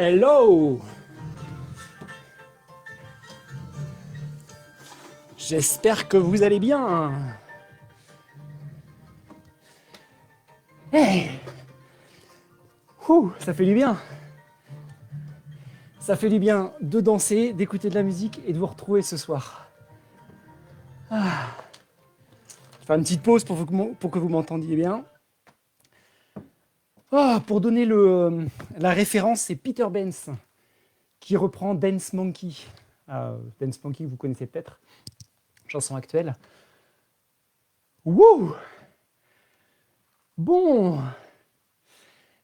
Hello! J'espère que vous allez bien. Hey! Ouh, ça fait du bien. Ça fait du bien de danser, d'écouter de la musique et de vous retrouver ce soir. Je vais faire une petite pause pour que vous m'entendiez bien. Pour donner la référence, c'est Peter Benz qui reprend Dance Monkey. Dance Monkey, vous connaissez peut-être, chanson actuelle. Wouh! Bon,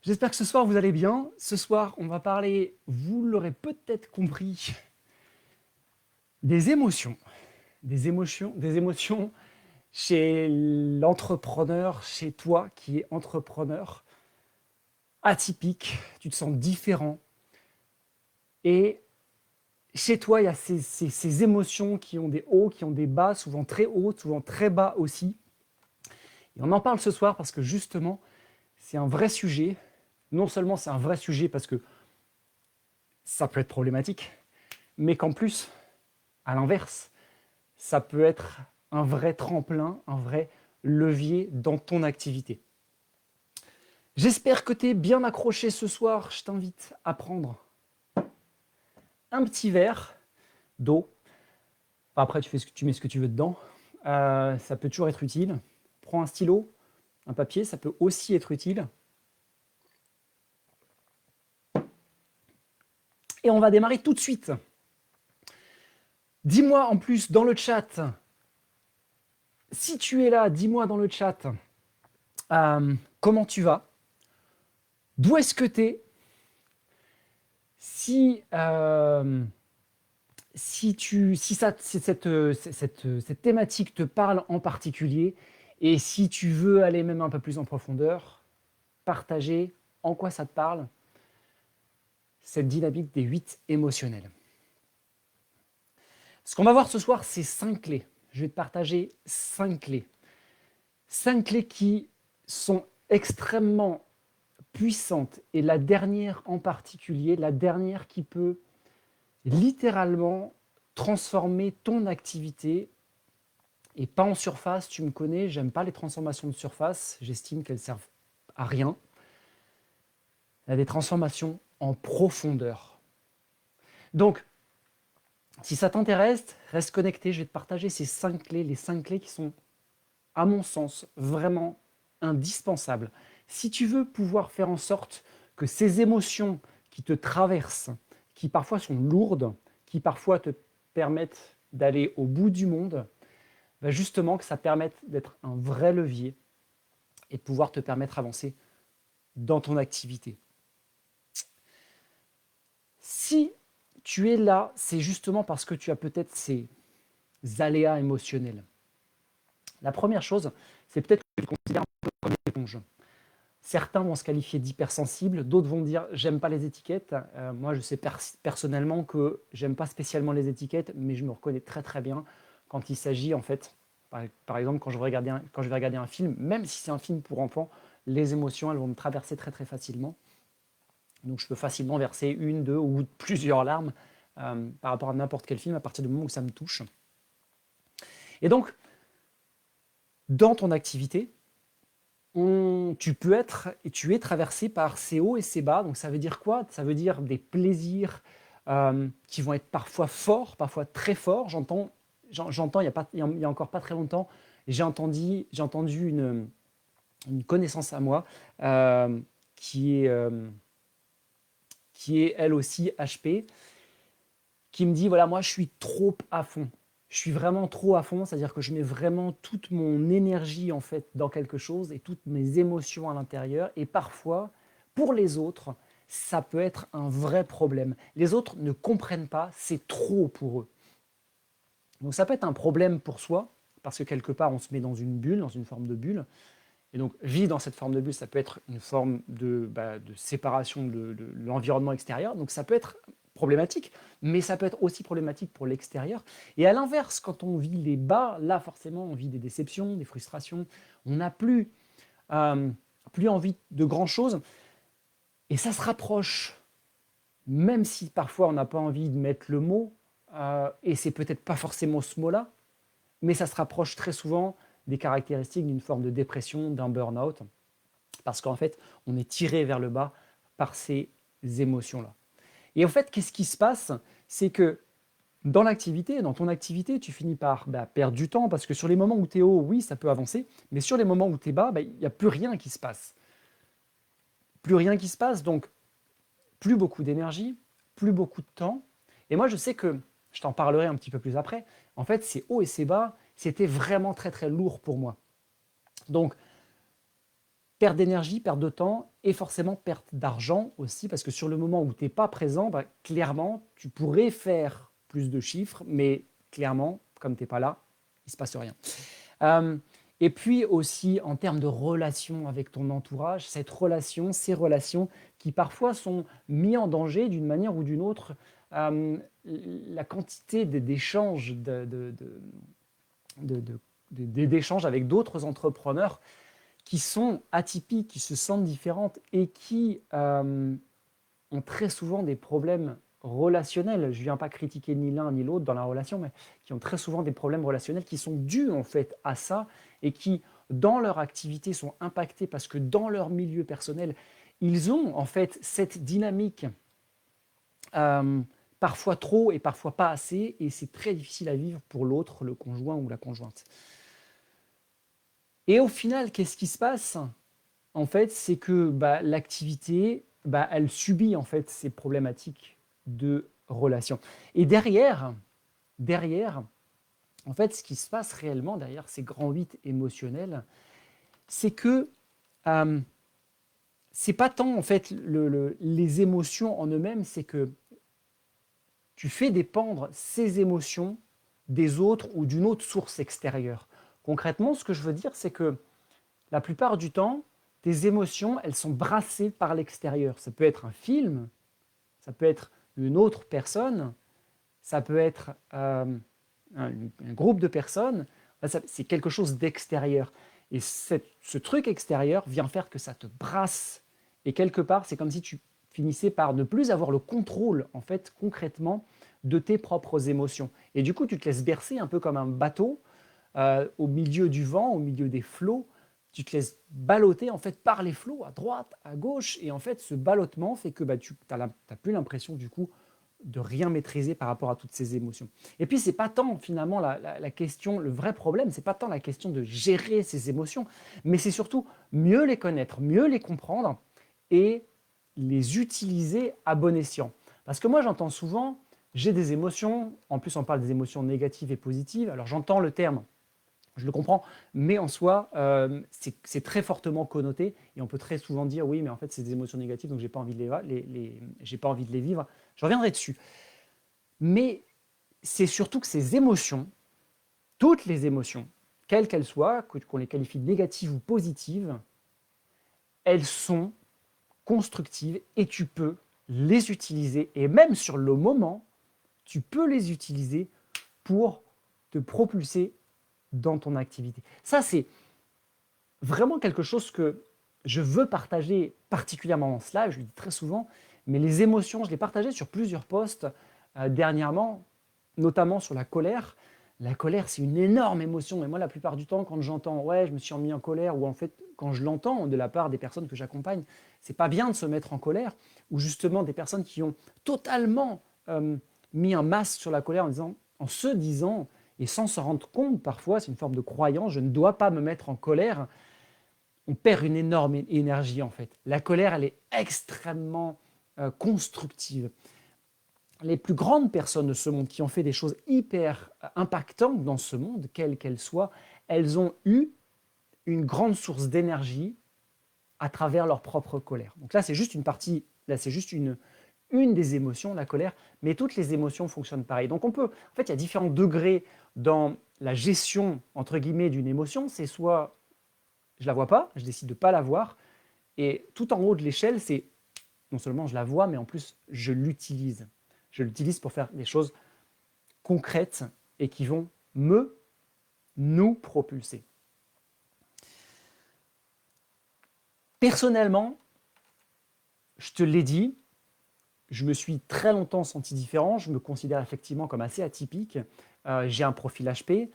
j'espère que ce soir vous allez bien. Ce soir, on va parler, vous l'aurez peut-être compris, des émotions. Des émotions chez l'entrepreneur, chez toi qui es entrepreneur, atypique, tu te sens différent. Et chez toi, il y a ces émotions qui ont des hauts, qui ont des bas, souvent très hauts, souvent très bas aussi. Et on en parle ce soir parce que justement, c'est un vrai sujet. Non seulement c'est un vrai sujet parce que ça peut être problématique, mais qu'en plus, à l'inverse, ça peut être un vrai tremplin, un vrai levier dans ton activité. J'espère que tu es bien accroché ce soir. Je t'invite à prendre un petit verre d'eau. Après, tu mets ce que tu veux dedans. Ça peut toujours être utile. Prends un stylo, un papier, ça peut aussi être utile. Et on va démarrer tout de suite. Dis-moi en plus dans le chat, si tu es là, dis-moi dans le chat comment tu vas, d'où est-ce que tu es, si cette thématique te parle en particulier, et si tu veux aller même un peu plus en profondeur, partager en quoi ça te parle, cette dynamique des 8 émotionnels. Ce qu'on va voir ce soir, c'est 5 clés. Je vais te partager 5 clés. 5 clés qui sont extrêmement puissantes, et la dernière en particulier, la dernière qui peut littéralement transformer ton activité, et pas en surface. Tu me connais, j'aime pas les transformations de surface, j'estime qu'elles servent à rien. Il y a des transformations en profondeur. Donc, si ça t'intéresse, reste connecté, je vais te partager ces 5 clés, les 5 clés qui sont, à mon sens, vraiment indispensables. Si tu veux pouvoir faire en sorte que ces émotions qui te traversent, qui parfois sont lourdes, qui parfois te permettent d'aller au bout du monde, justement que ça permette d'être un vrai levier et de pouvoir te permettre d'avancer dans ton activité. Si tu es là, c'est justement parce que tu as peut-être ces aléas émotionnels. La première chose, c'est peut-être que tu te considères un peu comme une éponge. Certains vont se qualifier d'hypersensibles, d'autres vont dire j'aime pas les étiquettes. Moi, je sais personnellement que j'aime pas spécialement les étiquettes, mais je me reconnais très très bien quand il s'agit en fait, par exemple, quand je vais regarder un film, même si c'est un film pour enfants, les émotions elles vont me traverser très très facilement. Donc je peux facilement verser une, deux ou plusieurs larmes par rapport à n'importe quel film à partir du moment où ça me touche. Et donc, dans ton activité, tu peux être et tu es traversé par ces hauts et ces bas. Donc ça veut dire quoi? Ça veut dire des plaisirs qui vont être parfois forts, parfois très forts. J'entends il y a encore pas très longtemps, j'ai entendu une connaissance à moi qui est elle aussi HP, qui me dit voilà, moi je suis trop à fond. Je suis vraiment trop à fond, c'est-à-dire que je mets vraiment toute mon énergie en fait dans quelque chose et toutes mes émotions à l'intérieur. Et parfois, pour les autres, ça peut être un vrai problème. Les autres ne comprennent pas, c'est trop pour eux. Donc ça peut être un problème pour soi, parce que quelque part on se met dans une bulle, dans une forme de bulle. Et donc vivre dans cette forme de bulle, ça peut être une forme de séparation de l'environnement extérieur. Donc ça peut être problématique, mais ça peut être aussi problématique pour l'extérieur. Et à l'inverse, quand on vit les bas, là forcément on vit des déceptions, des frustrations, on n'a plus envie de grand chose, et ça se rapproche même si parfois on n'a pas envie de mettre le mot, et c'est peut-être pas forcément ce mot-là, mais ça se rapproche très souvent des caractéristiques d'une forme de dépression, d'un burn-out, parce qu'en fait, on est tiré vers le bas par ces émotions-là. Et en fait, qu'est-ce qui se passe? C'est que dans l'activité, dans ton activité, tu finis par perdre du temps, parce que sur les moments où tu es haut, oui, ça peut avancer, mais sur les moments où tu es bas, il n'y a plus rien qui se passe. Plus rien qui se passe, donc plus beaucoup d'énergie, plus beaucoup de temps. Et moi, je sais que, je t'en parlerai un petit peu plus après, en fait, ces hauts et ces bas, c'était vraiment très très lourd pour moi. Donc, perte d'énergie, perte de temps et forcément perte d'argent aussi, parce que sur le moment où tu n'es pas présent, clairement, tu pourrais faire plus de chiffres, mais clairement, comme tu n'es pas là, il ne se passe rien. Et puis aussi en termes de relation avec ton entourage, ces relations qui parfois sont mises en danger d'une manière ou d'une autre. La quantité d'échanges d'échanges avec d'autres entrepreneurs qui sont atypiques, qui se sentent différentes et qui ont très souvent des problèmes relationnels. Je ne viens pas critiquer ni l'un ni l'autre dans la relation, mais qui ont très souvent des problèmes relationnels qui sont dus en fait à ça et qui, dans leur activité, sont impactés parce que dans leur milieu personnel, ils ont en fait cette dynamique parfois trop et parfois pas assez, et c'est très difficile à vivre pour l'autre, le conjoint ou la conjointe. Et au final, qu'est-ce qui se passe? En fait, c'est que l'activité, elle subit en fait ces problématiques de relation. Et derrière, en fait, ce qui se passe réellement derrière ces grands 8 émotionnels, c'est que c'est pas tant en fait les émotions en eux-mêmes, c'est que tu fais dépendre ces émotions des autres ou d'une autre source extérieure. Concrètement, ce que je veux dire, c'est que la plupart du temps, tes émotions, elles sont brassées par l'extérieur. Ça peut être un film, ça peut être une autre personne, ça peut être un groupe de personnes, c'est quelque chose d'extérieur. Et ce truc extérieur vient faire que ça te brasse. Et quelque part, c'est comme si tu finissais par ne plus avoir le contrôle, en fait, concrètement, de tes propres émotions. Et du coup, tu te laisses bercer un peu comme un bateau au milieu du vent, au milieu des flots. Tu te laisses balloter en fait par les flots à droite, à gauche, et en fait ce ballottement fait que tu n'as plus l'impression du coup de rien maîtriser par rapport à toutes ces émotions. Et puis c'est pas tant finalement la question, le vrai problème, c'est pas tant la question de gérer ces émotions, mais c'est surtout mieux les connaître, mieux les comprendre et les utiliser à bon escient. Parce que moi j'entends souvent, j'ai des émotions, en plus on parle des émotions négatives et positives, alors j'entends le terme, je le comprends, mais en soi, c'est très fortement connoté et on peut très souvent dire oui, mais en fait, c'est des émotions négatives, donc j'ai pas envie de j'ai pas envie de les vivre. Je reviendrai dessus. Mais c'est surtout que ces émotions, toutes les émotions, quelles qu'elles soient, qu'on les qualifie de négatives ou positives, elles sont constructives et tu peux les utiliser, et même sur le moment, tu peux les utiliser pour te propulser dans ton activité. Ça, c'est vraiment quelque chose que je veux partager particulièrement dans ce live, je le dis très souvent, mais les émotions, je l'ai partagé sur plusieurs posts dernièrement, notamment sur la colère. La colère, c'est une énorme émotion. Et moi, la plupart du temps, quand j'entends « ouais, je me suis mis en colère » ou en fait, quand je l'entends de la part des personnes que j'accompagne, c'est pas bien de se mettre en colère, ou justement des personnes qui ont totalement mis un masque sur la colère en se disant, et sans s'en rendre compte parfois, c'est une forme de croyance, je ne dois pas me mettre en colère. On perd une énorme énergie en fait. La colère, elle est extrêmement constructive. Les plus grandes personnes de ce monde qui ont fait des choses hyper impactantes dans ce monde, quelles qu'elles soient, elles ont eu une grande source d'énergie à travers leur propre colère. Donc là, c'est juste une partie, là, c'est juste une des émotions, la colère, mais toutes les émotions fonctionnent pareil. Donc on peut, en fait, il y a différents degrés dans la gestion, entre guillemets, d'une émotion. C'est soit je ne la vois pas, je décide de ne pas la voir, et tout en haut de l'échelle, c'est non seulement je la vois, mais en plus je l'utilise. Je l'utilise pour faire des choses concrètes et qui vont nous propulser. Personnellement, je te l'ai dit, je me suis très longtemps senti différent. Je me considère effectivement comme assez atypique. J'ai un profil HP.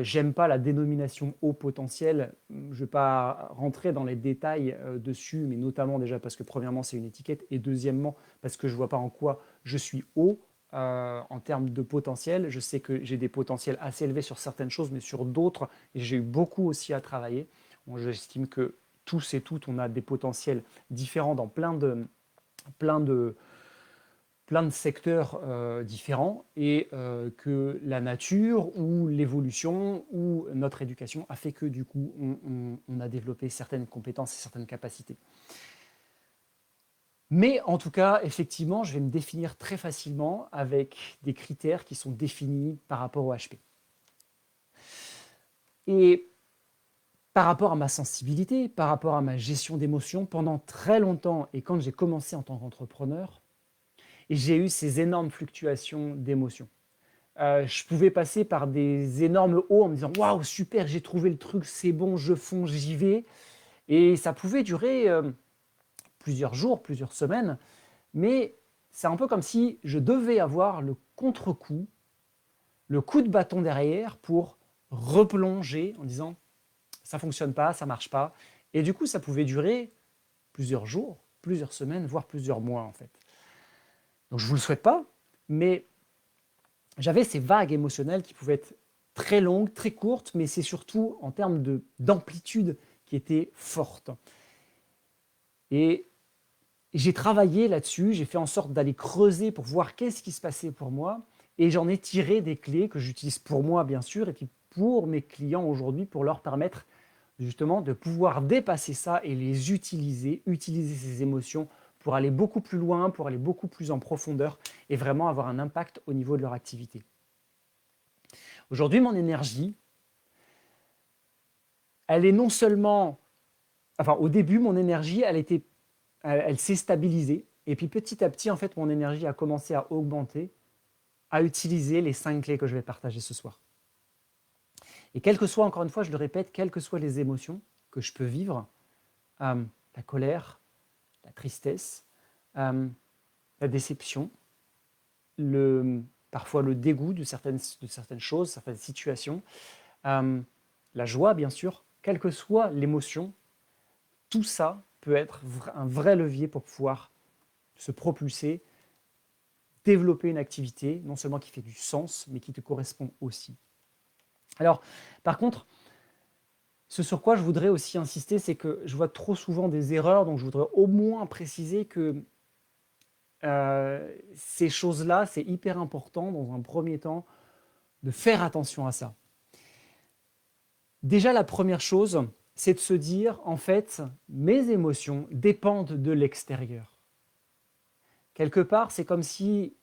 J'aime pas la dénomination haut potentiel. Je ne vais pas rentrer dans les détails dessus, mais notamment déjà parce que premièrement, c'est une étiquette et deuxièmement, parce que je ne vois pas en quoi je suis haut en termes de potentiel. Je sais que j'ai des potentiels assez élevés sur certaines choses, mais sur d'autres, j'ai eu beaucoup aussi à travailler. Bon, j'estime que tous et toutes, on a des potentiels différents dans plein de, plein de secteurs différents et que la nature ou l'évolution ou notre éducation a fait que du coup on a développé certaines compétences et certaines capacités. Mais en tout cas, effectivement, je vais me définir très facilement avec des critères qui sont définis par rapport au HP. Et par rapport à ma sensibilité, par rapport à ma gestion d'émotions, pendant très longtemps, et quand j'ai commencé en tant qu'entrepreneur, j'ai eu ces énormes fluctuations d'émotions. Je pouvais passer par des énormes hauts en me disant waouh, super, j'ai trouvé le truc, c'est bon, je fonce, j'y vais. Et ça pouvait durer plusieurs jours, plusieurs semaines, mais c'est un peu comme si je devais avoir le contre-coup, le coup de bâton derrière pour replonger en disant ça ne fonctionne pas, ça ne marche pas. Et du coup, ça pouvait durer plusieurs jours, plusieurs semaines, voire plusieurs mois en fait. Donc je ne vous le souhaite pas, mais j'avais ces vagues émotionnelles qui pouvaient être très longues, très courtes, mais c'est surtout en termes d'amplitude qui étaient fortes. Et j'ai travaillé là-dessus, j'ai fait en sorte d'aller creuser pour voir qu'est-ce qui se passait pour moi, et j'en ai tiré des clés que j'utilise pour moi, bien sûr, et puis pour mes clients aujourd'hui, pour leur permettre justement de pouvoir dépasser ça et les utiliser ces émotions pour aller beaucoup plus loin, pour aller beaucoup plus en profondeur et vraiment avoir un impact au niveau de leur activité. Aujourd'hui, mon énergie, elle est non seulement... Enfin, au début, mon énergie, elle s'est stabilisée. Et puis petit à petit, en fait, mon énergie a commencé à augmenter, à utiliser les 5 clés que je vais partager ce soir. Et quelles que soient, encore une fois, je le répète, quelles que soient les émotions que je peux vivre, la colère, la tristesse, la déception, parfois le dégoût de certaines choses, certaines situations, la joie, bien sûr, quelle que soit l'émotion, tout ça peut être un vrai levier pour pouvoir se propulser, développer une activité, non seulement qui fait du sens, mais qui te correspond aussi. Alors, par contre, ce sur quoi je voudrais aussi insister, c'est que je vois trop souvent des erreurs, donc je voudrais au moins préciser que ces choses-là, c'est hyper important dans un premier temps de faire attention à ça. Déjà, la première chose, c'est de se dire, en fait, mes émotions dépendent de l'extérieur. Quelque part, c'est comme si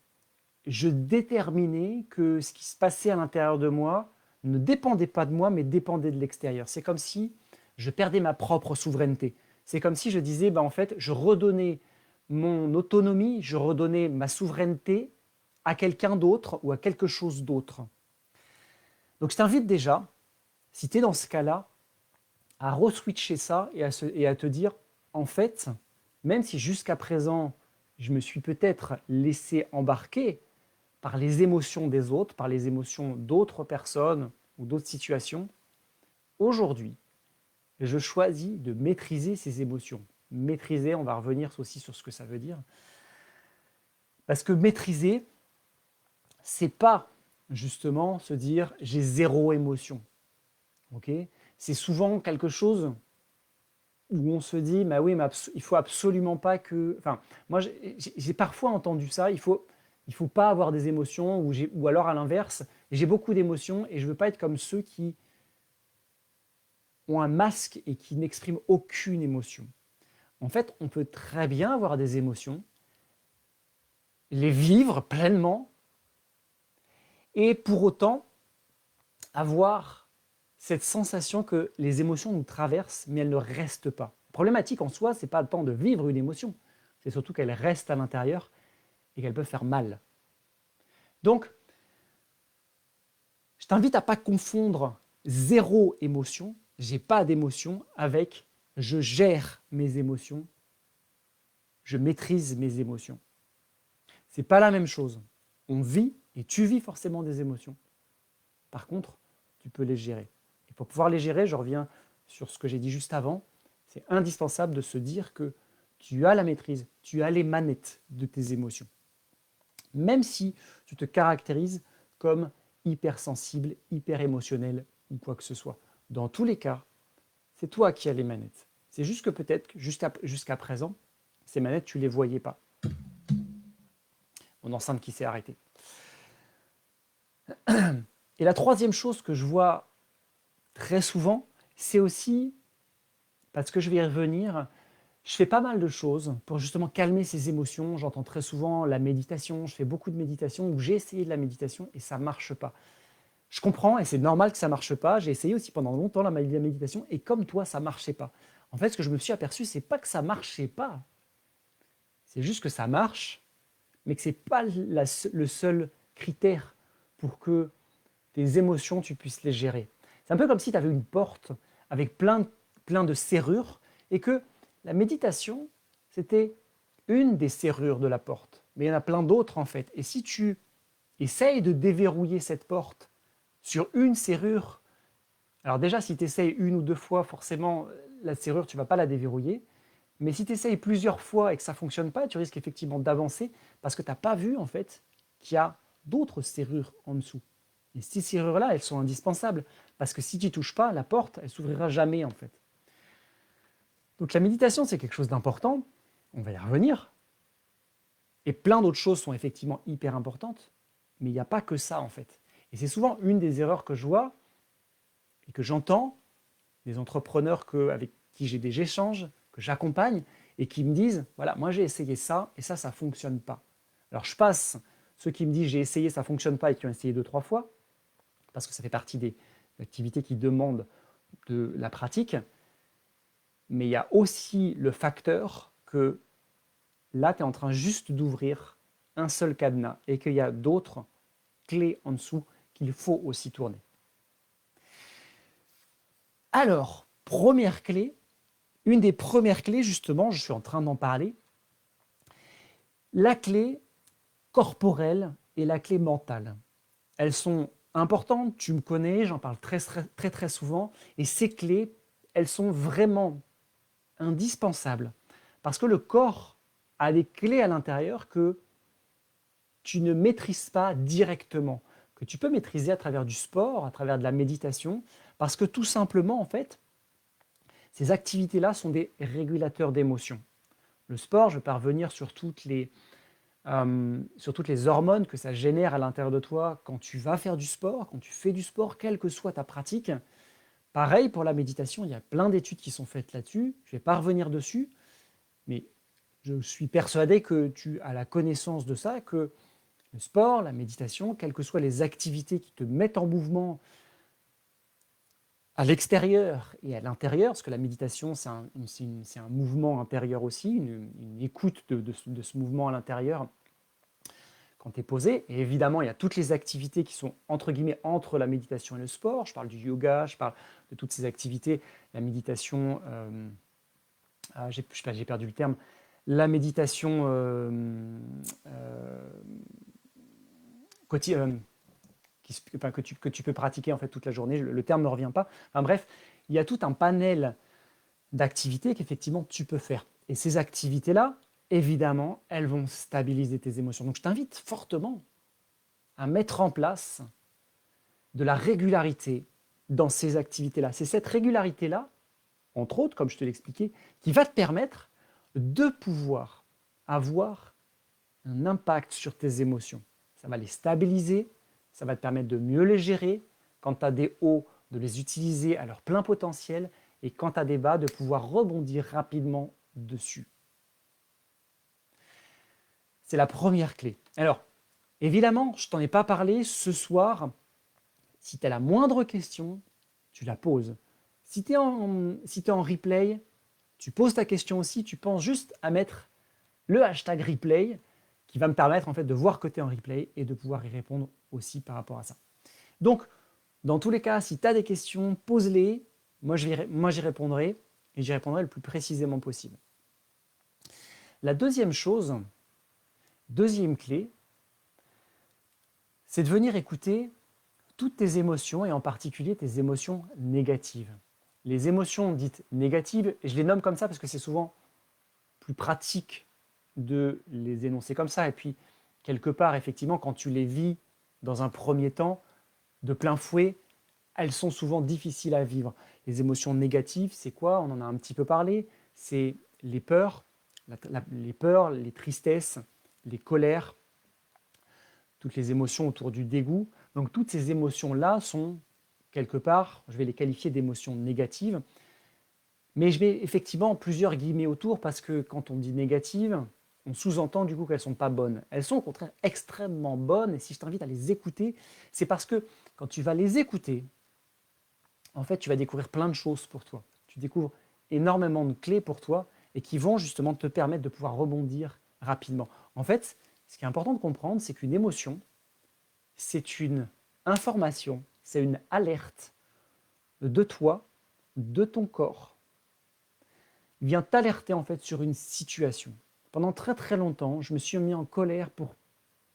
je déterminais que ce qui se passait à l'intérieur de moi ne dépendait pas de moi, mais dépendait de l'extérieur. C'est comme si je perdais ma propre souveraineté. C'est comme si je disais, en fait, je redonnais mon autonomie, je redonnais ma souveraineté à quelqu'un d'autre ou à quelque chose d'autre. Donc je t'invite déjà, si tu es dans ce cas-là, à re-switcher ça et à te dire, en fait, même si jusqu'à présent, je me suis peut-être laissé embarquer par les émotions des autres, par les émotions d'autres personnes ou d'autres situations, aujourd'hui, je choisis de maîtriser ces émotions. Maîtriser, on va revenir aussi sur ce que ça veut dire. Parce que maîtriser, c'est pas justement se dire j'ai zéro émotion. Okay, c'est souvent quelque chose où on se dit oui, mais il faut absolument pas que... Enfin, moi, j'ai parfois entendu ça, il faut pas avoir des émotions, ou alors à l'inverse, j'ai beaucoup d'émotions et je veux pas être comme ceux qui ont un masque et qui n'expriment aucune émotion. En fait, on peut très bien avoir des émotions, les vivre pleinement, et pour autant avoir cette sensation que les émotions nous traversent, mais elles ne restent pas. La problématique en soi, ce n'est pas le temps de vivre une émotion, c'est surtout qu'elle reste à l'intérieur et qu'elle peut faire mal. Donc, je t'invite à ne pas confondre zéro émotion, j'ai pas d'émotion, avec je gère mes émotions, je maîtrise mes émotions. C'est pas la même chose. On vit et tu vis forcément des émotions. Par contre, tu peux les gérer. Et pour pouvoir les gérer, je reviens sur ce que j'ai dit juste avant, c'est indispensable de se dire que tu as la maîtrise, tu as les manettes de tes émotions. Même si tu te caractérises comme hypersensible, hyper émotionnel ou quoi que ce soit. Dans tous les cas, c'est toi qui as les manettes. C'est juste que peut-être que jusqu'à présent, ces manettes, tu ne les voyais pas. Mon enceinte qui s'est arrêtée. Et la troisième chose que je vois très souvent, c'est aussi, parce que je vais y revenir, je fais pas mal de choses pour justement calmer ces émotions. J'entends très souvent la méditation, je fais beaucoup de méditation, ou j'ai essayé de la méditation et ça ne marche pas. Je comprends et c'est normal que ça ne marche pas. J'ai essayé aussi pendant longtemps la méditation et comme toi, ça ne marchait pas. En fait, ce que je me suis aperçu, c'est pas que ça ne marchait pas. C'est juste que ça marche, mais que ce n'est pas le seul critère pour que tes émotions, tu puisses les gérer. C'est un peu comme si tu avais une porte avec plein de serrures et que la méditation, c'était une des serrures de la porte. Mais il y en a plein d'autres en fait. Et si tu essayes de déverrouiller cette porte sur une serrure, alors déjà si tu essayes une ou deux fois, forcément la serrure, tu ne vas pas la déverrouiller. Mais si tu essayes plusieurs fois et que ça ne fonctionne pas, tu risques effectivement d'avancer parce que tu n'as pas vu en fait qu'il y a d'autres serrures en dessous. Et ces serrures-là, elles sont indispensables parce que si tu n'y touches pas, la porte, elle ne s'ouvrira jamais en fait. Donc la méditation, c'est quelque chose d'important, on va y revenir. Et plein d'autres choses sont effectivement hyper importantes, mais il n'y a pas que ça en fait. Et c'est souvent une des erreurs que je vois et que j'entends des entrepreneurs avec qui j'ai des échanges, que j'accompagne et qui me disent, voilà, moi j'ai essayé ça et ça ne fonctionne pas. Alors je passe ceux qui me disent j'ai essayé, ça ne fonctionne pas et qui ont essayé 2-3 fois, parce que ça fait partie des activités qui demandent de la pratique. Mais il y a aussi le facteur que là, tu es en train juste d'ouvrir un seul cadenas et qu'il y a d'autres clés en dessous qu'il faut aussi tourner. Alors, première clé, une des premières clés, justement, je suis en train d'en parler, la clé corporelle et la clé mentale. Elles sont importantes, tu me connais, j'en parle très souvent, et ces clés, elles sont vraiment indispensables parce que le corps a des clés à l'intérieur que tu ne maîtrises pas directement, que tu peux maîtriser à travers du sport, à travers de la méditation, parce que tout simplement, en fait, ces activités-là sont des régulateurs d'émotions. Le sport, je vais pas revenir sur toutes les hormones que ça génère à l'intérieur de toi quand tu vas faire du sport, quand tu fais du sport, quelle que soit ta pratique. Pareil pour la méditation, il y a plein d'études qui sont faites là-dessus, je ne vais pas revenir dessus, mais je suis persuadé que tu as la connaissance de ça, que le sport, la méditation, quelles que soient les activités qui te mettent en mouvement à l'extérieur et à l'intérieur, parce que la méditation, c'est un mouvement intérieur aussi, une écoute de ce mouvement à l'intérieur quand tu es posé. Et évidemment, il y a toutes les activités qui sont entre guillemets entre la méditation et le sport. Je parle du yoga, je parle de toutes ces activités. La méditation, j'ai perdu le terme, la méditation que tu peux pratiquer en fait toute la journée. Le terme ne me revient pas. Enfin bref, il y a tout un panel d'activités qu'effectivement tu peux faire. Et ces activités-là, évidemment, elles vont stabiliser tes émotions. Donc je t'invite fortement à mettre en place de la régularité dans ces activités-là. C'est cette régularité-là, entre autres, comme je te l'expliquais, qui va te permettre de pouvoir avoir un impact sur tes émotions. Ça va les stabiliser, ça va te permettre de mieux les gérer. Quand tu as des hauts, de les utiliser à leur plein potentiel, et quand tu as des bas, de pouvoir rebondir rapidement dessus. C'est la première clé. Alors, évidemment, je ne t'en ai pas parlé ce soir. Si tu as la moindre question, tu la poses. Si tu es en replay, tu poses ta question aussi, tu penses juste à mettre le hashtag replay qui va me permettre en fait de voir que tu es en replay et de pouvoir y répondre aussi par rapport à ça. Donc, dans tous les cas, si tu as des questions, pose-les. Moi, j'y répondrai et j'y répondrai le plus précisément possible. La deuxième chose, Deuxième clé, c'est de venir écouter toutes tes émotions et en particulier tes émotions négatives. Les émotions dites négatives, et je les nomme comme ça parce que c'est souvent plus pratique de les énoncer comme ça. Et puis, quelque part, effectivement, quand tu les vis dans un premier temps, de plein fouet, elles sont souvent difficiles à vivre. Les émotions négatives, c'est quoi? On en a un petit peu parlé. C'est les peurs, les peurs, les tristesses, les colères, toutes les émotions autour du dégoût. Donc toutes ces émotions-là sont, quelque part, je vais les qualifier d'émotions négatives. Mais je mets effectivement plusieurs guillemets autour parce que quand on dit négative, on sous-entend du coup qu'elles ne sont pas bonnes. Elles sont au contraire extrêmement bonnes et si je t'invite à les écouter, c'est parce que quand tu vas les écouter, en fait, tu vas découvrir plein de choses pour toi. Tu découvres énormément de clés pour toi et qui vont justement te permettre de pouvoir rebondir rapidement. En fait, ce qui est important de comprendre, c'est qu'une émotion, c'est une information, c'est une alerte de toi, de ton corps. Il vient t'alerter en fait sur une situation. Pendant très très longtemps, je me suis mis en colère pour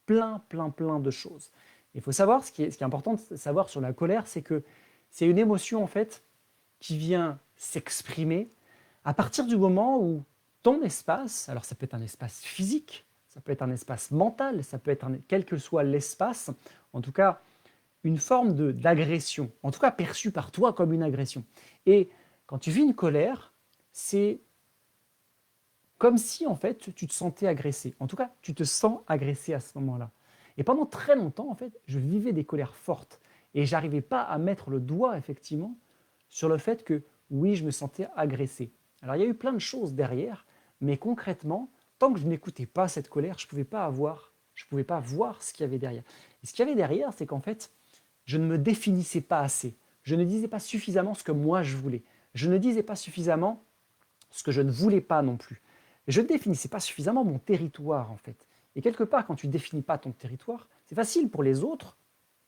plein de choses. Il faut savoir, ce qui est important de savoir sur la colère, c'est que c'est une émotion en fait qui vient s'exprimer à partir du moment où ton espace, alors ça peut être un espace physique, ça peut être un espace mental, ça peut être quel que soit l'espace, en tout cas une forme d'agression, en tout cas perçue par toi comme une agression. Et quand tu vis une colère, c'est comme si en fait tu te sentais agressé. En tout cas, tu te sens agressé à ce moment-là. Et pendant très longtemps, en fait, je vivais des colères fortes et j'arrivais pas à mettre le doigt effectivement sur le fait que oui, je me sentais agressé. Alors il y a eu plein de choses derrière, mais concrètement, tant que je n'écoutais pas cette colère, je pouvais pas voir ce qu'il y avait derrière. Et ce qu'il y avait derrière, c'est qu'en fait, je ne me définissais pas assez. Je ne disais pas suffisamment ce que moi je voulais. Je ne disais pas suffisamment ce que je ne voulais pas non plus. Et je ne définissais pas suffisamment mon territoire en fait. Et quelque part, quand tu ne définis pas ton territoire, c'est facile pour les autres,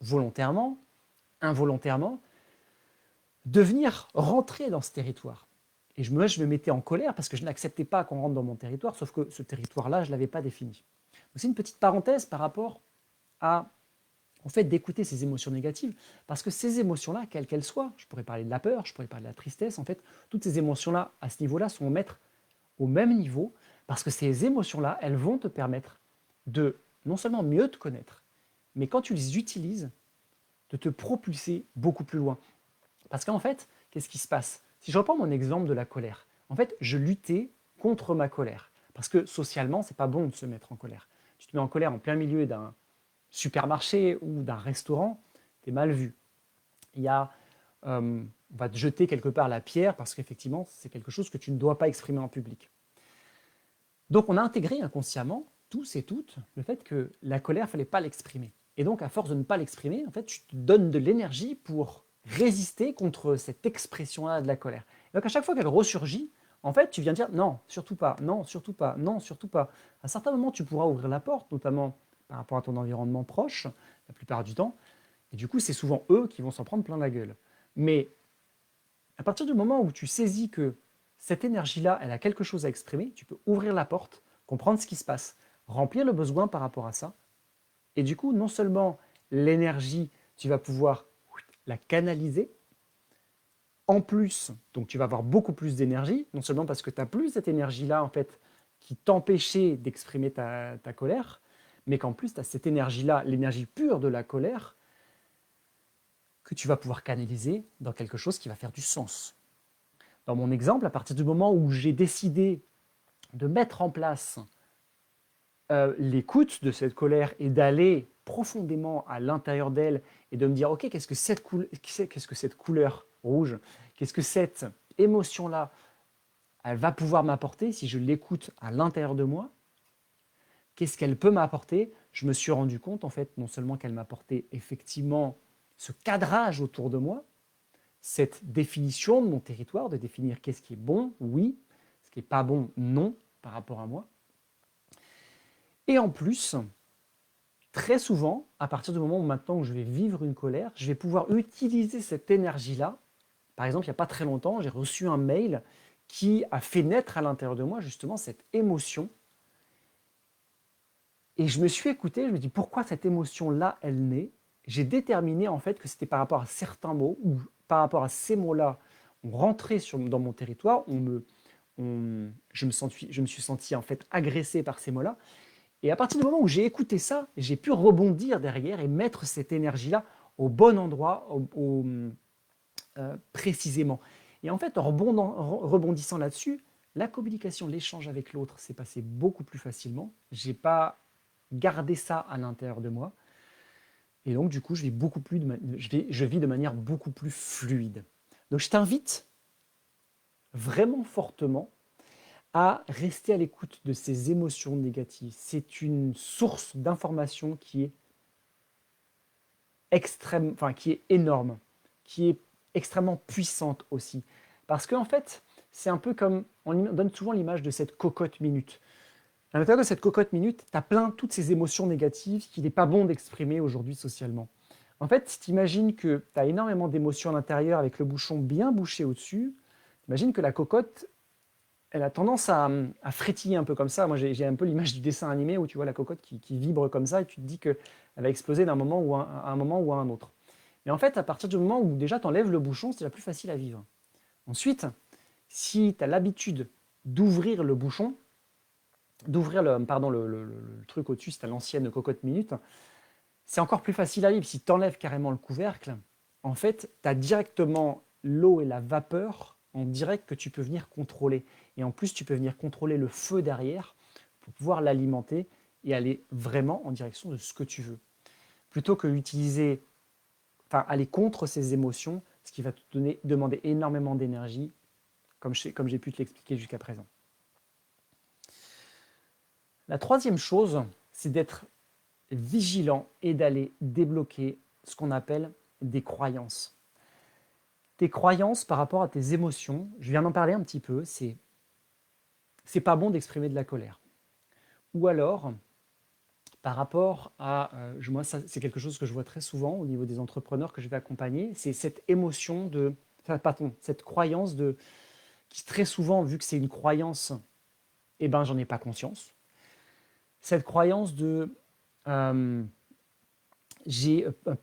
volontairement, involontairement, de venir rentrer dans ce territoire. Et moi, je me mettais en colère parce que je n'acceptais pas qu'on rentre dans mon territoire, sauf que ce territoire-là, je ne l'avais pas défini. Donc c'est une petite parenthèse par rapport à, au fait d'écouter ces émotions négatives, parce que ces émotions-là, quelles qu'elles soient, je pourrais parler de la peur, je pourrais parler de la tristesse, en fait, toutes ces émotions-là, à ce niveau-là, sont à mettre au même niveau, parce que ces émotions-là, elles vont te permettre de non seulement mieux te connaître, mais quand tu les utilises, de te propulser beaucoup plus loin. Parce qu'en fait, qu'est-ce qui se passe? Si je reprends mon exemple de la colère, en fait, je luttais contre ma colère. Parce que socialement, c'est pas bon de se mettre en colère. Tu te mets en colère en plein milieu d'un supermarché ou d'un restaurant, tu es mal vu. Il y a, on va te jeter quelque part la pierre parce qu'effectivement, c'est quelque chose que tu ne dois pas exprimer en public. Donc on a intégré inconsciemment, tous et toutes, le fait que la colère, il ne fallait pas l'exprimer. Et donc à force de ne pas l'exprimer, en fait, tu te donnes de l'énergie pour résister contre cette expression-là de la colère. Et donc à chaque fois qu'elle ressurgit, en fait, tu viens dire non, surtout pas, non, surtout pas, non, surtout pas. À certains moments, tu pourras ouvrir la porte, notamment par rapport à ton environnement proche, la plupart du temps, et du coup, c'est souvent eux qui vont s'en prendre plein la gueule. Mais à partir du moment où tu saisis que cette énergie-là, elle a quelque chose à exprimer, tu peux ouvrir la porte, comprendre ce qui se passe, remplir le besoin par rapport à ça. Et du coup, non seulement l'énergie, tu vas pouvoir la canaliser, en plus, donc tu vas avoir beaucoup plus d'énergie, non seulement parce que tu n'as plus cette énergie-là, en fait, qui t'empêchait d'exprimer ta colère, mais qu'en plus, tu as cette énergie-là, l'énergie pure de la colère, que tu vas pouvoir canaliser dans quelque chose qui va faire du sens. Dans mon exemple, à partir du moment où j'ai décidé de mettre en place l'écoute de cette colère et d'aller profondément à l'intérieur d'elle et de me dire, ok, qu'est-ce que cette couleur rouge, qu'est-ce que cette émotion-là, elle va pouvoir m'apporter si je l'écoute à l'intérieur de moi, qu'est-ce qu'elle peut m'apporter? Je me suis rendu compte, en fait, non seulement qu'elle m'apportait effectivement ce cadrage autour de moi, cette définition de mon territoire, de définir qu'est-ce qui est bon, oui, ce qui n'est pas bon, non, par rapport à moi. Et en plus, très souvent, à partir du moment où maintenant où je vais vivre une colère, je vais pouvoir utiliser cette énergie-là. Par exemple, il n'y a pas très longtemps, j'ai reçu un mail qui a fait naître à l'intérieur de moi justement cette émotion Et je me suis écouté, je me dis pourquoi cette émotion-là, elle naît. J'ai déterminé en fait que c'était par rapport à certains mots, ou par rapport à ces mots-là, on rentrait dans mon territoire, je me suis senti en fait agressé par ces mots-là. Et à partir du moment où j'ai écouté ça, j'ai pu rebondir derrière et mettre cette énergie-là au bon endroit, précisément. Et en fait, en rebondissant là-dessus, la communication, l'échange avec l'autre s'est passé beaucoup plus facilement. Je n'ai pas gardé ça à l'intérieur de moi. Et donc, du coup, je vis de manière beaucoup plus fluide. Donc, je t'invite vraiment fortement à rester à l'écoute de ces émotions négatives. C'est une source d'information qui est qui est énorme, qui est extrêmement puissante aussi. Parce qu'en fait, c'est un peu comme, on donne souvent l'image de cette cocotte minute. À l'intérieur de cette cocotte minute, tu as plein toutes ces émotions négatives qu'il n'est pas bon d'exprimer aujourd'hui socialement. En fait, si tu imagines que tu as énormément d'émotions à l'intérieur avec le bouchon bien bouché au-dessus, imagine que la cocotte, elle a tendance à frétiller un peu comme ça. Moi, j'ai un peu l'image du dessin animé où tu vois la cocotte qui vibre comme ça et tu te dis qu'elle va exploser d'un moment ou à un moment ou à un autre. Mais en fait, à partir du moment où déjà tu enlèves le bouchon, c'est déjà plus facile à vivre. Ensuite, si tu as l'habitude d'ouvrir le bouchon, d'ouvrir le truc au-dessus, c'est à l'ancienne cocotte minute, c'est encore plus facile à vivre. Si tu enlèves carrément le couvercle, en fait, tu as directement l'eau et la vapeur en direct que tu peux venir contrôler. Et en plus, tu peux venir contrôler le feu derrière pour pouvoir l'alimenter et aller vraiment en direction de ce que tu veux. Plutôt que d'utiliser, enfin, aller contre ces émotions, ce qui va te demander énormément d'énergie, comme j'ai pu te l'expliquer jusqu'à présent. La troisième chose, c'est d'être vigilant et d'aller débloquer ce qu'on appelle des croyances. Tes croyances par rapport à tes émotions, je viens d'en parler un petit peu, c'est pas bon d'exprimer de la colère. Ou alors, par rapport à, moi c'est quelque chose que je vois très souvent au niveau des entrepreneurs que je vais accompagner, c'est cette émotion cette croyance qui très souvent, vu que c'est une croyance, eh ben j'en ai pas conscience. Cette croyance de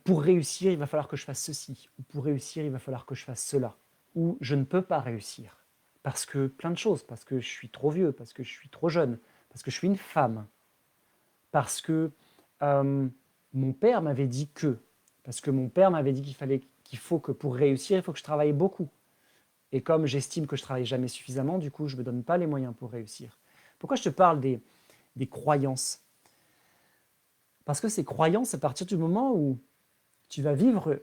pour réussir, il va falloir que je fasse ceci, ou pour réussir, il va falloir que je fasse cela, ou je ne peux pas réussir, parce que plein de choses, parce que je suis trop vieux, parce que je suis trop jeune, parce que je suis une femme, parce que mon père m'avait dit parce que mon père m'avait dit qu'il faut que pour réussir, il faut que je travaille beaucoup. Et comme j'estime que je travaille jamais suffisamment, du coup, je ne me donne pas les moyens pour réussir. Pourquoi je te parle des croyances? Parce que ces croyances, à partir du moment où tu vas vivre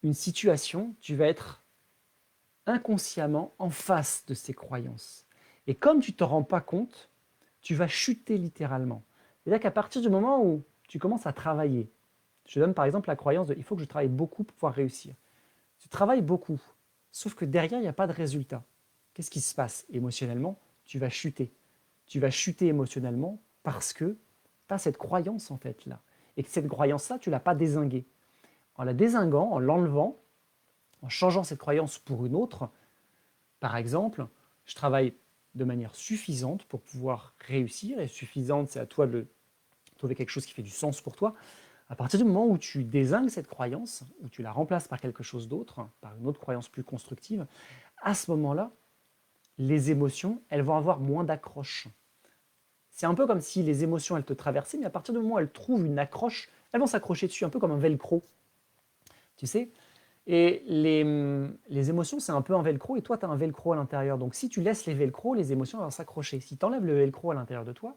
une situation, tu vas être inconsciemment en face de ces croyances. Et comme tu ne t'en rends pas compte, tu vas chuter littéralement. C'est-à-dire qu'à partir du moment où tu commences à travailler, je te donne par exemple la croyance de il faut que je travaille beaucoup pour pouvoir réussir. Tu travailles beaucoup, sauf que derrière, il n'y a pas de résultat. Qu'est-ce qui se passe émotionnellement? Tu vas chuter. Tu vas chuter émotionnellement parce que tu as cette croyance en fait là. Et que cette croyance-là, tu ne l'as pas dézinguée. En la dézinguant, en l'enlevant, en changeant cette croyance pour une autre, par exemple, je travaille de manière suffisante pour pouvoir réussir, et suffisante, c'est à toi de trouver quelque chose qui fait du sens pour toi. À partir du moment où tu dézingues cette croyance, où tu la remplaces par quelque chose d'autre, par une autre croyance plus constructive, à ce moment-là, les émotions, elles vont avoir moins d'accroche. C'est un peu comme si les émotions, elles te traversaient, mais à partir du moment où elles trouvent une accroche, elles vont s'accrocher dessus, un peu comme un velcro. Tu sais? Et les émotions, c'est un peu un velcro, et toi, tu as un velcro à l'intérieur. Donc, si tu laisses les velcros, les émotions vont s'accrocher. Si tu enlèves le velcro à l'intérieur de toi,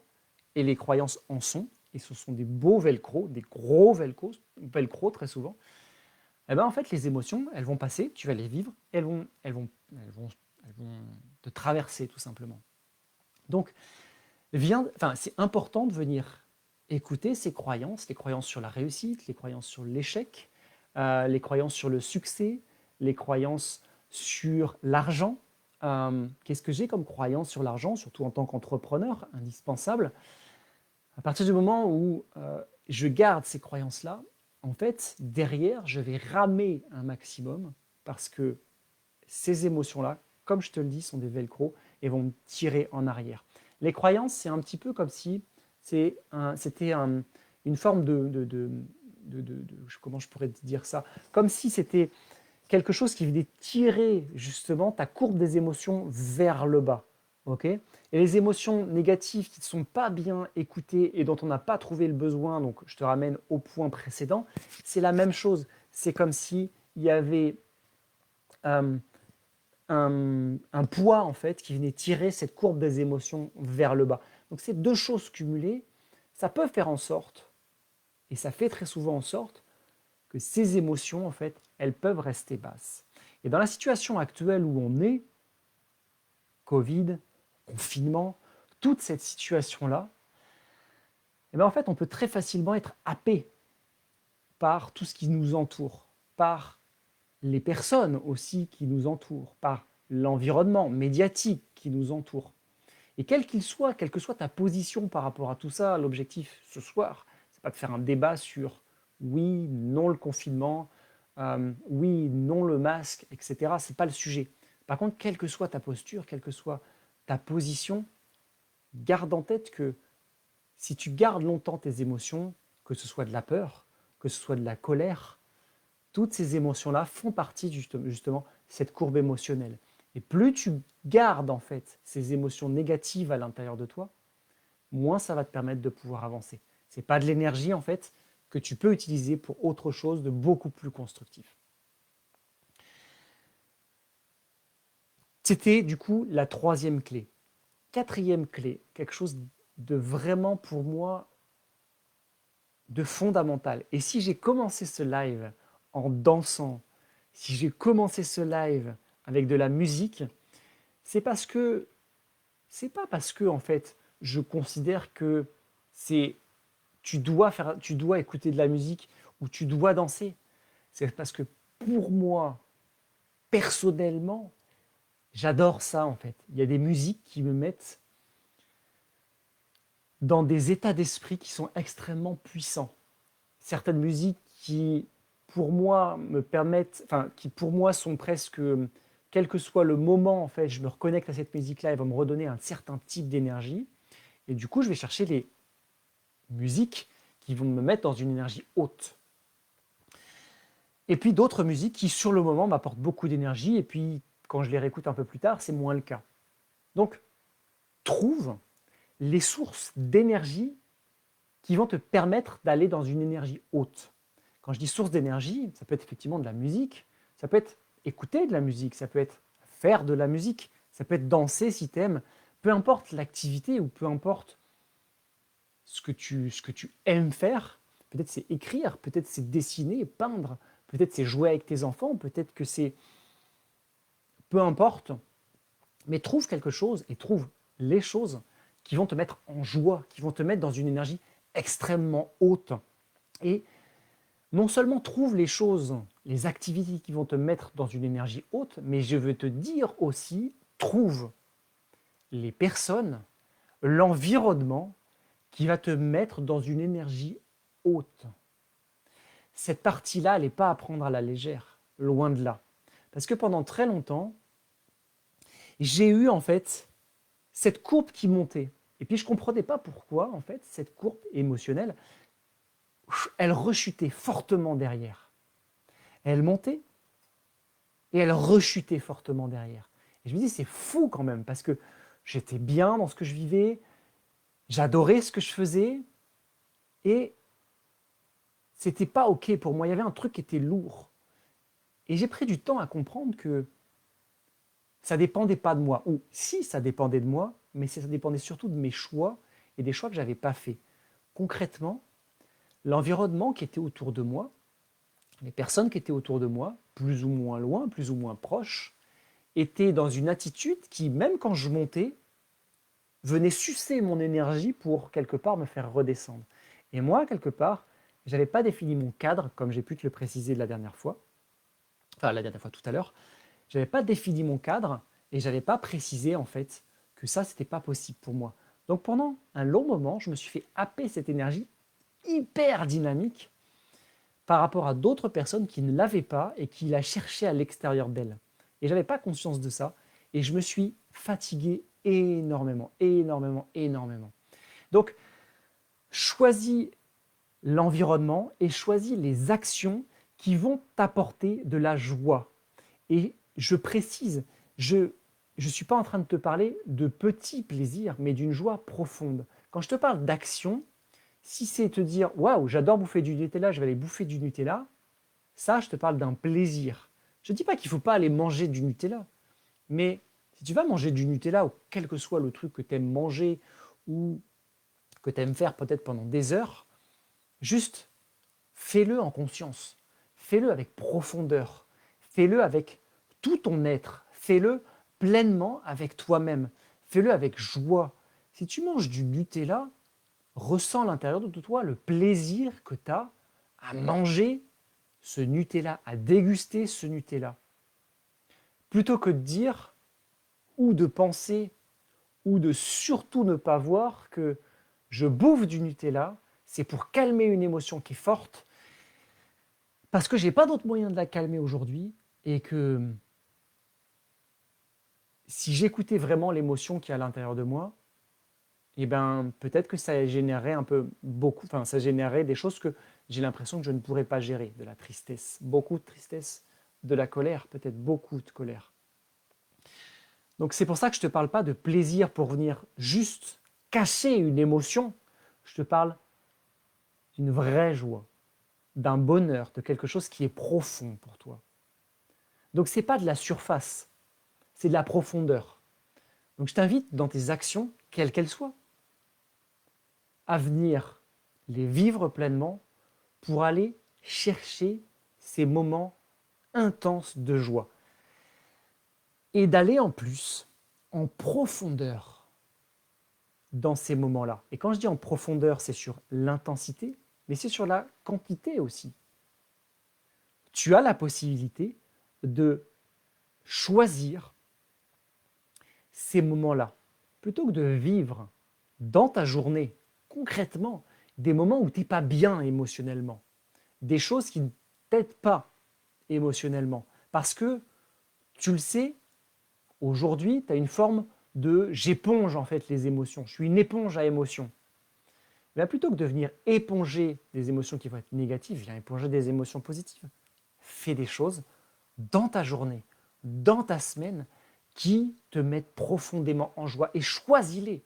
et les croyances en sont, et ce sont des beaux velcros, des gros velcro très souvent, eh ben, en fait, les émotions, elles vont passer, tu vas les vivre, elles vont te traverser tout simplement. Donc, c'est important de venir écouter ces croyances, les croyances sur la réussite, les croyances sur l'échec, les croyances sur le succès, les croyances sur l'argent. Qu'est-ce que j'ai comme croyance sur l'argent, surtout en tant qu'entrepreneur, indispensable? À partir du moment où je garde ces croyances-là, en fait, derrière, je vais ramer un maximum parce que ces émotions-là, comme je te le dis, sont des velcro et vont me tirer en arrière. Les croyances, c'est un petit peu comme si C'était une forme comment je pourrais te dire ça? Comme si c'était quelque chose qui venait tirer justement ta courbe des émotions vers le bas. Ok. Et les émotions négatives qui ne sont pas bien écoutées et dont on n'a pas trouvé le besoin, donc je te ramène au point précédent, c'est la même chose. C'est comme s'il y avait euh, un poids en fait qui venait tirer cette courbe des émotions vers le bas. Donc ces deux choses cumulées, ça peut faire en sorte, et ça fait très souvent en sorte, que ces émotions en fait, elles peuvent rester basses. Et dans la situation actuelle où on est, Covid, confinement, toute cette situation-là, eh bien en fait, on peut très facilement être happé par tout ce qui nous entoure, par les personnes aussi qui nous entourent, par l'environnement médiatique qui nous entoure. Et quel qu'il soit, quelle que soit ta position par rapport à tout ça, l'objectif ce soir, c'est pas de faire un débat sur oui, non le confinement, oui, non le masque, etc. C'est pas le sujet. Par contre, quelle que soit ta posture, quelle que soit ta position, garde en tête que si tu gardes longtemps tes émotions, que ce soit de la peur, que ce soit de la colère, toutes ces émotions-là font partie justement de cette courbe émotionnelle. Et plus tu gardes en fait ces émotions négatives à l'intérieur de toi, moins ça va te permettre de pouvoir avancer. C'est pas de l'énergie en fait que tu peux utiliser pour autre chose de beaucoup plus constructif. C'était du coup la troisième clé. Quatrième clé, quelque chose de vraiment pour moi de fondamental. Et si j'ai commencé ce live en dansant, si j'ai commencé ce live avec de la musique, c'est parce que c'est pas parce que en fait je considère que c'est tu dois écouter de la musique ou tu dois danser. C'est parce que pour moi personnellement, j'adore ça en fait. Il y a des musiques qui me mettent dans des états d'esprit qui sont extrêmement puissants. Certaines musiques qui pour moi me permettent, enfin qui pour moi sont presque, quel que soit le moment en fait, je me reconnecte à cette musique-là, elle va me redonner un certain type d'énergie. Et du coup, je vais chercher les musiques qui vont me mettre dans une énergie haute. Et puis d'autres musiques qui, sur le moment, m'apportent beaucoup d'énergie. Et puis, quand je les réécoute un peu plus tard, c'est moins le cas. Donc, trouve les sources d'énergie qui vont te permettre d'aller dans une énergie haute. Quand je dis source d'énergie, ça peut être effectivement de la musique, ça peut être écouter de la musique, ça peut être faire de la musique, ça peut être danser si t'aimes, peu importe l'activité ou peu importe ce que tu aimes faire. Peut-être c'est écrire, peut-être c'est dessiner, peindre, peut-être c'est jouer avec tes enfants, peut-être que c'est... Peu importe, mais trouve quelque chose et trouve les choses qui vont te mettre en joie, qui vont te mettre dans une énergie extrêmement haute. Et non seulement trouve les choses, les activités qui vont te mettre dans une énergie haute, mais je veux te dire aussi, trouve les personnes, l'environnement qui va te mettre dans une énergie haute. Cette partie-là, elle n'est pas à prendre à la légère, loin de là. Parce que pendant très longtemps, j'ai eu en fait cette courbe qui montait. Et puis je ne comprenais pas pourquoi, en fait, cette courbe émotionnelle, elle rechutait fortement derrière. Elle montait et elle rechutait fortement derrière. Et je me dis, c'est fou quand même, parce que j'étais bien dans ce que je vivais, j'adorais ce que je faisais, et c'était pas OK pour moi. Il y avait un truc qui était lourd. Et j'ai pris du temps à comprendre que ça dépendait pas de moi. Ou si ça dépendait de moi, mais ça dépendait surtout de mes choix et des choix que j'avais pas faits. Concrètement, l'environnement qui était autour de moi, les personnes qui étaient autour de moi, plus ou moins loin, plus ou moins proches, étaient dans une attitude qui, même quand je montais, venait sucer mon énergie pour quelque part me faire redescendre. Et moi, quelque part, je n'avais pas défini mon cadre, comme j'ai pu te le préciser la dernière fois, tout à l'heure. Je n'avais pas défini mon cadre et je n'avais pas précisé en fait que ça, c'était pas possible pour moi. Donc pendant un long moment, je me suis fait happer cette énergie hyper dynamique par rapport à d'autres personnes qui ne l'avaient pas et qui la cherchaient à l'extérieur d'elles. Et je n'avais pas conscience de ça et je me suis fatigué énormément, énormément, énormément. Donc, Choisis l'environnement et choisis les actions qui vont t'apporter de la joie. Et je précise, je ne suis pas en train de te parler de petits plaisirs, mais d'une joie profonde. Quand je te parle d'action, si c'est te dire « Waouh, j'adore bouffer du Nutella, je vais aller bouffer du Nutella », ça, je te parle d'un plaisir. Je ne dis pas qu'il ne faut pas aller manger du Nutella, mais si tu vas manger du Nutella ou quel que soit le truc que tu aimes manger ou que tu aimes faire peut-être pendant des heures, juste fais-le en conscience, fais-le avec profondeur, fais-le avec tout ton être, fais-le pleinement avec toi-même, fais-le avec joie. Si tu manges du Nutella, ressens à l'intérieur de toi le plaisir que tu as à manger ce Nutella, à déguster ce Nutella. Plutôt que de dire ou de penser ou de surtout ne pas voir que je bouffe du Nutella, c'est pour calmer une émotion qui est forte, parce que je n'ai pas d'autre moyen de la calmer aujourd'hui, et que si j'écoutais vraiment l'émotion qui est à l'intérieur de moi, eh ben, peut-être que ça générerait ça générerait des choses que j'ai l'impression que je ne pourrais pas gérer, de la tristesse, beaucoup de tristesse, de la colère, peut-être beaucoup de colère. Donc c'est pour ça que je ne te parle pas de plaisir pour venir juste cacher une émotion, je te parle d'une vraie joie, d'un bonheur, de quelque chose qui est profond pour toi. Donc ce n'est pas de la surface, c'est de la profondeur. Donc je t'invite dans tes actions, quelles qu'elles soient, à venir les vivre pleinement pour aller chercher ces moments intenses de joie. Et d'aller en plus en profondeur dans ces moments-là. Et quand je dis en profondeur, c'est sur l'intensité, mais c'est sur la quantité aussi. Tu as la possibilité de choisir ces moments-là, plutôt que de vivre dans ta journée, concrètement, des moments où tu n'es pas bien émotionnellement, des choses qui ne t'aident pas émotionnellement. Parce que, tu le sais, aujourd'hui, tu as une forme de « j'éponge en fait les émotions, je suis une éponge à émotions ». Mais plutôt que de venir éponger des émotions qui vont être négatives, viens éponger des émotions positives. Fais des choses dans ta journée, dans ta semaine, qui te mettent profondément en joie et choisis-les.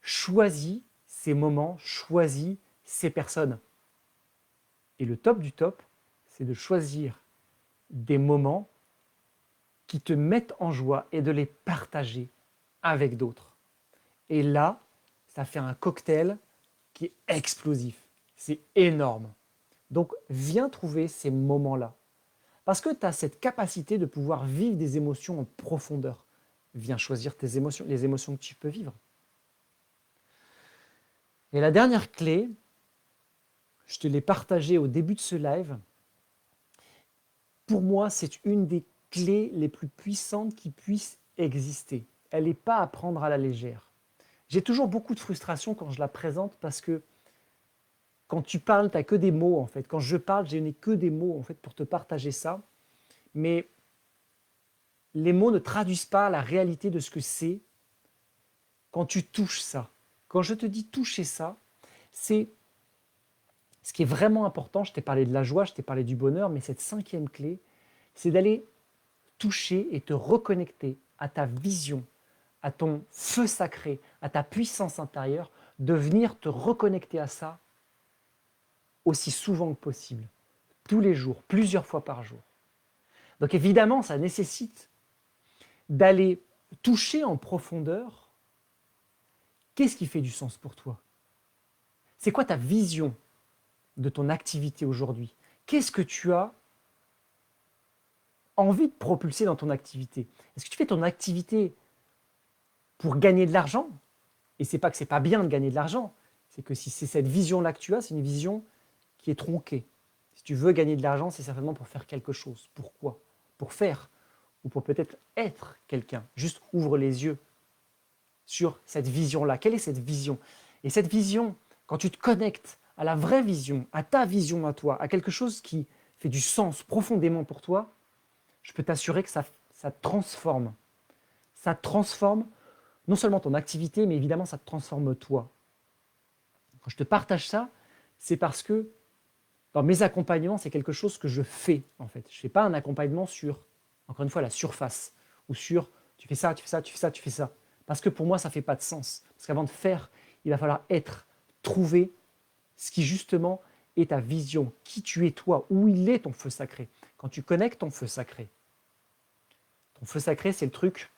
Choisis ces moments, choisis ces personnes. Et le top du top, c'est de choisir des moments qui te mettent en joie et de les partager avec d'autres. Et là, ça fait un cocktail qui est explosif. C'est énorme. Donc, viens trouver ces moments-là. Parce que tu as cette capacité de pouvoir vivre des émotions en profondeur. Viens choisir tes émotions, les émotions que tu peux vivre. Et la dernière clé, je te l'ai partagée au début de ce live. Pour moi, c'est une des clés les plus puissantes qui puissent exister. Elle n'est pas à prendre à la légère. J'ai toujours beaucoup de frustration quand je la présente parce que quand tu parles, tu n'as que des mots en fait. Quand je parle, je n'ai que des mots en fait pour te partager ça. Mais les mots ne traduisent pas la réalité de ce que c'est quand tu touches ça. Quand je te dis toucher ça, c'est ce qui est vraiment important. Je t'ai parlé de la joie, je t'ai parlé du bonheur, mais cette cinquième clé, c'est d'aller toucher et te reconnecter à ta vision, à ton feu sacré, à ta puissance intérieure, de venir te reconnecter à ça aussi souvent que possible, tous les jours, plusieurs fois par jour. Donc évidemment, ça nécessite d'aller toucher en profondeur qu'est-ce qui fait du sens pour toi. C'est quoi ta vision de ton activité aujourd'hui? Qu'est-ce que tu as envie de propulser dans ton activité? Est-ce que tu fais ton activité pour gagner de l'argent? Et c'est pas que c'est pas bien de gagner de l'argent, c'est que si c'est cette vision-là que tu as, c'est une vision qui est tronquée. Si tu veux gagner de l'argent, c'est certainement pour faire quelque chose. Pourquoi? Pour faire ou pour peut-être être quelqu'un. Juste ouvre les yeux sur cette vision-là. Quelle est cette vision? Et cette vision, quand tu te connectes à la vraie vision, à ta vision à toi, à quelque chose qui fait du sens profondément pour toi, je peux t'assurer que ça transforme. Ça transforme non seulement ton activité, mais évidemment, ça te transforme toi. Quand je te partage ça, c'est parce que dans mes accompagnements, c'est quelque chose que je fais en fait. Je ne fais pas un accompagnement sur, encore une fois, la surface ou sur tu fais ça, tu fais ça, tu fais ça, tu fais ça. Parce que pour moi, ça ne fait pas de sens. Parce qu'avant de faire, il va falloir être, trouver ce qui justement est ta vision, qui tu es toi, où il est ton feu sacré. Quand tu connectes ton feu sacré, c'est le truc.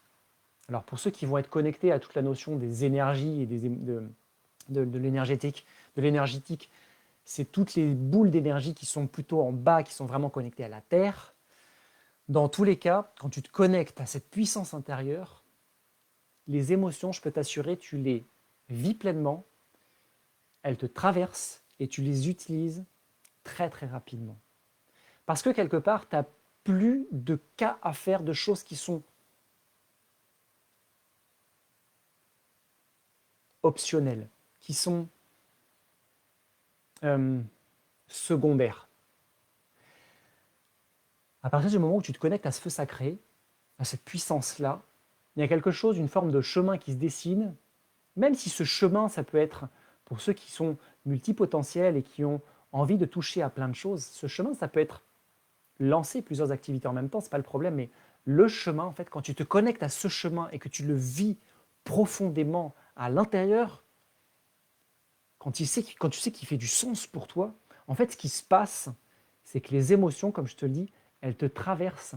Alors pour ceux qui vont être connectés à toute la notion des énergies et de l'énergétique, c'est toutes les boules d'énergie qui sont plutôt en bas, qui sont vraiment connectées à la Terre. Dans tous les cas, quand tu te connectes à cette puissance intérieure, les émotions, je peux t'assurer, tu les vis pleinement, elles te traversent et tu les utilises très très rapidement. Parce que quelque part, tu n'as plus de cas à faire, de choses qui sont optionnelles, qui sont secondaires. À partir du moment où tu te connectes à ce feu sacré, à cette puissance-là, il y a quelque chose, une forme de chemin qui se dessine, même si ce chemin, ça peut être, pour ceux qui sont multipotentiels et qui ont envie de toucher à plein de choses, ce chemin, ça peut être lancer plusieurs activités en même temps, ce n'est pas le problème, mais le chemin, en fait, quand tu te connectes à ce chemin et que tu le vis profondément à l'intérieur, quand tu sais qu'il fait du sens pour toi, en fait, ce qui se passe, c'est que les émotions, comme je te le dis, elles te traversent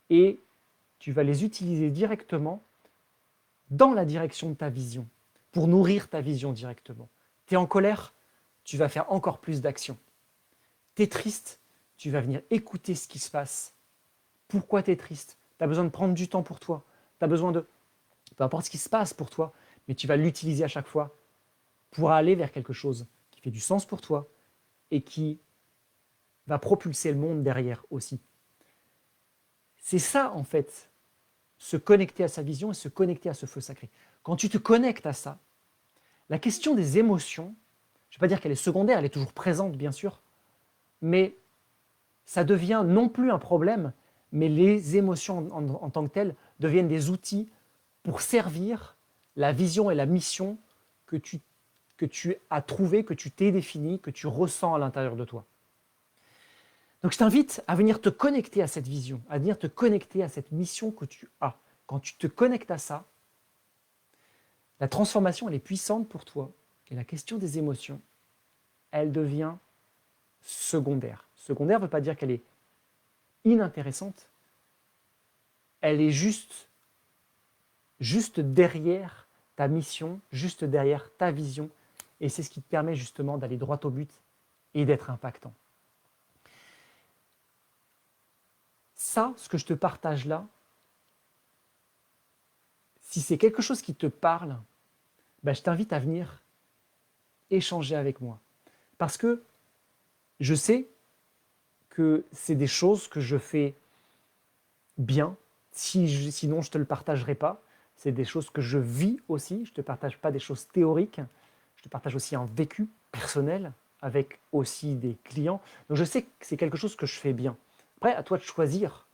et tu vas les utiliser directement dans la direction de ta vision, pour nourrir ta vision directement. Tu es en colère, tu vas faire encore plus d'actions. Tu es triste, tu vas venir écouter ce qui se passe. Pourquoi tu es triste? Tu as besoin de prendre du temps pour toi. Tu as besoin de... Peu importe ce qui se passe pour toi, mais tu vas l'utiliser à chaque fois pour aller vers quelque chose qui fait du sens pour toi et qui va propulser le monde derrière aussi. C'est ça, en fait, se connecter à sa vision et se connecter à ce feu sacré. Quand tu te connectes à ça, la question des émotions, je ne vais pas dire qu'elle est secondaire, elle est toujours présente, bien sûr, mais ça devient non plus un problème, mais les émotions en tant que telles deviennent des outils pour servir la vision et la mission que tu as trouvée, que tu t'es définie, que tu ressens à l'intérieur de toi. Donc je t'invite à venir te connecter à cette vision, à venir te connecter à cette mission que tu as. Quand tu te connectes à ça, la transformation, elle est puissante pour toi. Et la question des émotions, elle devient secondaire. Secondaire ne veut pas dire qu'elle est inintéressante. Elle est juste derrière ta mission, juste derrière ta vision. Et c'est ce qui te permet justement d'aller droit au but et d'être impactant. Ça, ce que je te partage là, si c'est quelque chose qui te parle, ben je t'invite à venir échanger avec moi. Parce que je sais que c'est des choses que je fais bien, sinon je ne te le partagerai pas. C'est des choses que je vis aussi, je ne te partage pas des choses théoriques, je te partage aussi un vécu personnel avec aussi des clients. Donc je sais que c'est quelque chose que je fais bien. Après, à toi de choisir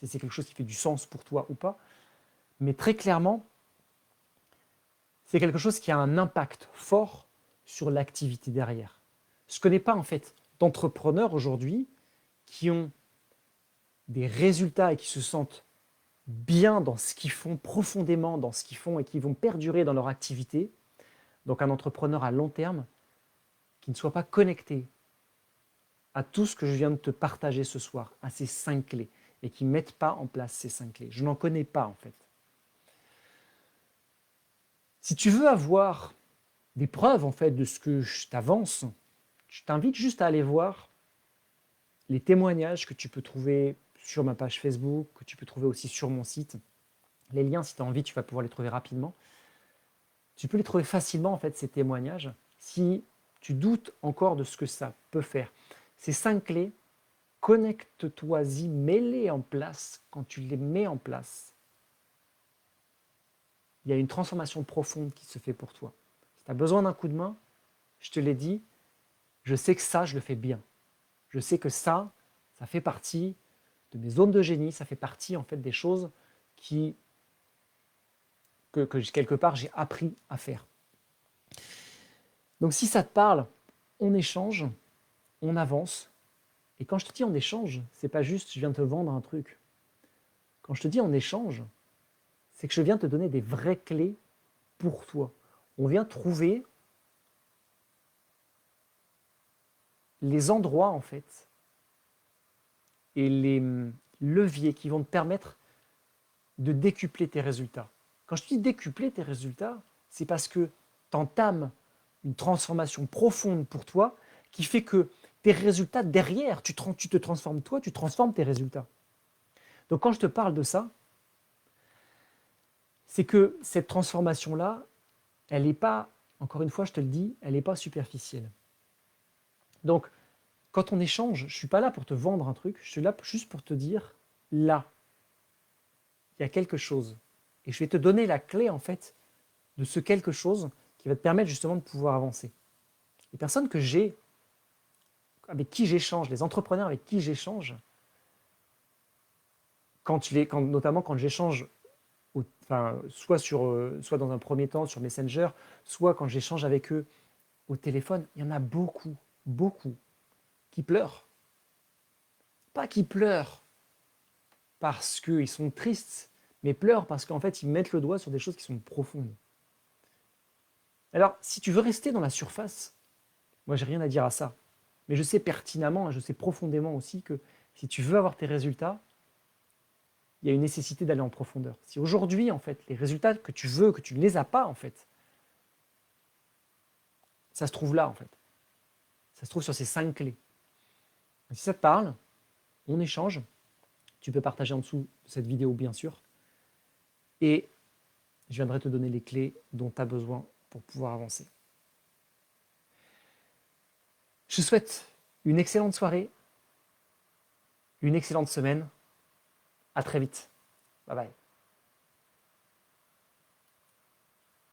si c'est quelque chose qui fait du sens pour toi ou pas. Mais très clairement, c'est quelque chose qui a un impact fort sur l'activité derrière. Je ne connais pas en fait d'entrepreneurs aujourd'hui qui ont des résultats et qui se sentent bien dans ce qu'ils font, profondément dans ce qu'ils font et qui vont perdurer dans leur activité. Donc un entrepreneur à long terme qui ne soit pas connecté à tout ce que je viens de te partager ce soir, à ces 5 clés, et qui ne mettent pas en place ces 5 clés. Je n'en connais pas en fait. Si tu veux avoir des preuves en fait de ce que je t'avance, je t'invite juste à aller voir les témoignages que tu peux trouver sur ma page Facebook, que tu peux trouver aussi sur mon site. Les liens, si tu as envie, tu vas pouvoir les trouver rapidement. Tu peux les trouver facilement, en fait, ces témoignages, si tu doutes encore de ce que ça peut faire. Ces 5 clés, connecte-toi-y, mets-les en place. Quand tu les mets en place, il y a une transformation profonde qui se fait pour toi. Si tu as besoin d'un coup de main, je te l'ai dit, je sais que ça, je le fais bien. Je sais que ça fait partie de mes zones de génie, ça fait partie en fait des choses que quelque part j'ai appris à faire. Donc si ça te parle, on échange, on avance. Et quand je te dis on échange, c'est pas juste je viens te vendre un truc. Quand je te dis on échange, c'est que je viens te donner des vraies clés pour toi. On vient trouver les endroits en fait et les leviers qui vont te permettre de décupler tes résultats. Quand je dis décupler tes résultats, c'est parce que tu entames une transformation profonde pour toi qui fait que tes résultats derrière, tu te transformes toi, tu transformes tes résultats. Donc quand je te parle de ça, c'est que cette transformation-là, elle n'est pas, encore une fois, je te le dis, elle n'est pas superficielle. Donc, quand on échange, je ne suis pas là pour te vendre un truc, je suis là juste pour te dire, là, il y a quelque chose. Et je vais te donner la clé, en fait, de ce quelque chose qui va te permettre justement de pouvoir avancer. Les personnes que j'ai, avec qui j'échange, les entrepreneurs avec qui j'échange, notamment quand j'échange, soit dans un premier temps sur Messenger, soit quand j'échange avec eux au téléphone, il y en a beaucoup, beaucoup qui pleurent. Pas qui pleurent parce qu'ils sont tristes, mais pleurent parce qu'en fait, ils mettent le doigt sur des choses qui sont profondes. Alors, si tu veux rester dans la surface, moi, j'ai rien à dire à ça. Mais je sais pertinemment et je sais profondément aussi que si tu veux avoir tes résultats, il y a une nécessité d'aller en profondeur. Si aujourd'hui, en fait, les résultats que tu veux, que tu ne les as pas, en fait, ça se trouve là, en fait. Ça se trouve sur ces 5 clés. Et si ça te parle, on échange. Tu peux partager en dessous de cette vidéo, bien sûr. Et je viendrai te donner les clés dont tu as besoin pour pouvoir avancer. Je te souhaite une excellente soirée, une excellente semaine. À très vite. Bye bye.